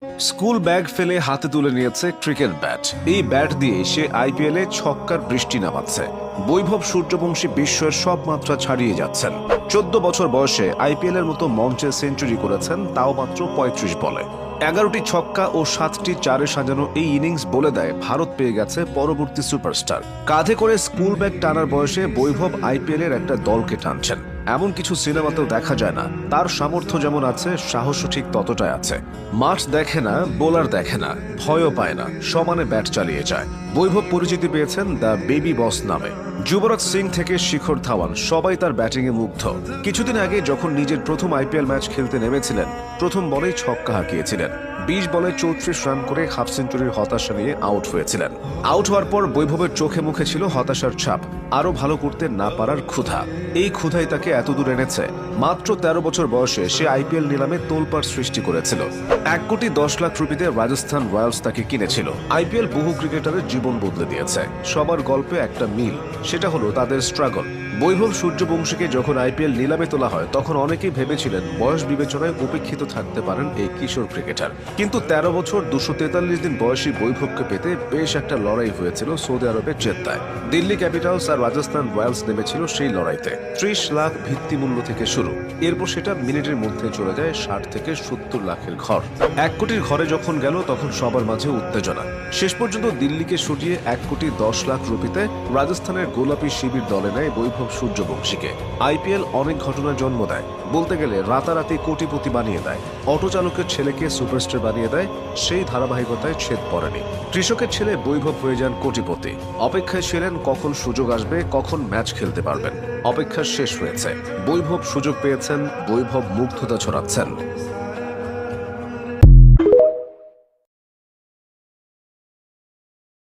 School bag ফেলে হাতে তুলে নিয়েছে ক্রিকেট ব্যাট। এই ব্যাট দিয়ে সে আইপিএলে ছক্কার বৃষ্টি নামাচ্ছে। বৈভব সূর্যবংশী বিশ্বের সব মাত্রা ছাড়িয়ে যাচ্ছেন। 14 বছর বয়সে আইপিএল এর মতো মঞ্চে সেঞ্চুরি করেছেন, তাও মাত্র 35 বলে। 11টি ছক্কা ও 7টি চারে সাজানো এই ইনিংস বলে দেয় ভারত পেয়ে গেছে পরবর্তী সুপারস্টার। কাঁধে করে স্কুল ব্যাগ টানার বয়সে বৈভব আইপিএল এর একটা দলকে টানছেন। এমন কিছু সিনেমাতেও দেখা যায় না। তার সামর্থ্য যেমন আছে, সাহসও ঠিক ততটাই আছে। মাঠ দেখে না, বোলার দেখে না, ভয়ও পায় না, সমানে ব্যাট চালিয়ে যায়। বৈভব পরিচিতি পেয়েছেন দ্য বেবি বস নামে। যুবরাজ সিং থেকে শিখর ধাওয়ান সবাই তার ব্যাটিংয়ে মুগ্ধ। কিছুদিন আগে যখন নিজের প্রথম আইপিএল ম্যাচ খেলতে নেমেছিলেন, প্রথম বলেই ছক্কা হাঁকিয়েছিলেন। 20 বলে 34 রান করে হাফ সেঞ্চুরির হতাশা নিয়ে আউট হয়েছিলেন। আউট হওয়ার পর বৈভবের চোখে মুখে ছিল হতাশার ছাপ, আরো ভালো করতে না পারার ক্ষুধা। এই ক্ষুধাই তাকে এতদূর এনেছে। মাত্র 13 বছর বয়সে সে আইপিএল নিলামে তোলপাড় সৃষ্টি করেছিল। 1 কোটি 10 লাখ রুপিতে রাজস্থান রয়্যালস তাকে কিনেছিল। আইপিএল বহু ক্রিকেটারের জীবন বদলে দিয়েছে। সবার গল্পে একটা মিল, সেটা হলো তাদের স্ট্রাগল। বৈভব সূর্যবংশীকে যখন আইপিএল নিলামে তোলা হয়, তখন অনেকেই ভেবেছিলেন বয়স বিবেচনায় উপেক্ষিত থাকতে পারেন এই কিশোর ক্রিকেটার। কিন্তু 13 বছর 243 দিন বয়সী বৈভবকে পেতে বেশ একটা লড়াই হয়েছিল সৌদি আরবের জেদ্দায়। দিল্লি ক্যাপিটালস আর রাজস্থান রয়্যালস নেমেছিল সেই লড়াইতে। 30 লাখ ভিত্তিমূল্য থেকে শুরু। এরপর সেটা মিনিটের মধ্যে চলে যায় 60 থেকে 70 লাখের ঘর। 1 কোটির ঘরে যখন গেল, তখন সবার মাঝে উত্তেজনা। শেষ পর্যন্ত দিল্লিকে সরিয়ে 1 কোটি 10 লাখ রুপিতে রাজস্থানের গোলাপি শিবির দলে নেয় বৈভব সূর্যবংশীকে। আইপিএল অনেক ঘটনার জন্ম দেয়। বলতে গেলে রাতারাতি কোটিপতি বানিয়ে দেয়। অটো চালকের ছেলেকে সুপারস্টার বানিয়ে দেয়। সেই ধারাবাহিকতায় ছেদ পড়েনি। কৃষকের ছেলে বৈভব হয়ে যান কোটিপতি। অপেক্ষায় ছিলেন কখন সুযোগ আসবে, কখন ম্যাচ খেলতে পারবেন। অপেক্ষা শেষ হয়েছে। বৈভব সুযোগ পেয়েছেন, বৈভব মুগ্ধতা ছড়াচ্ছেন।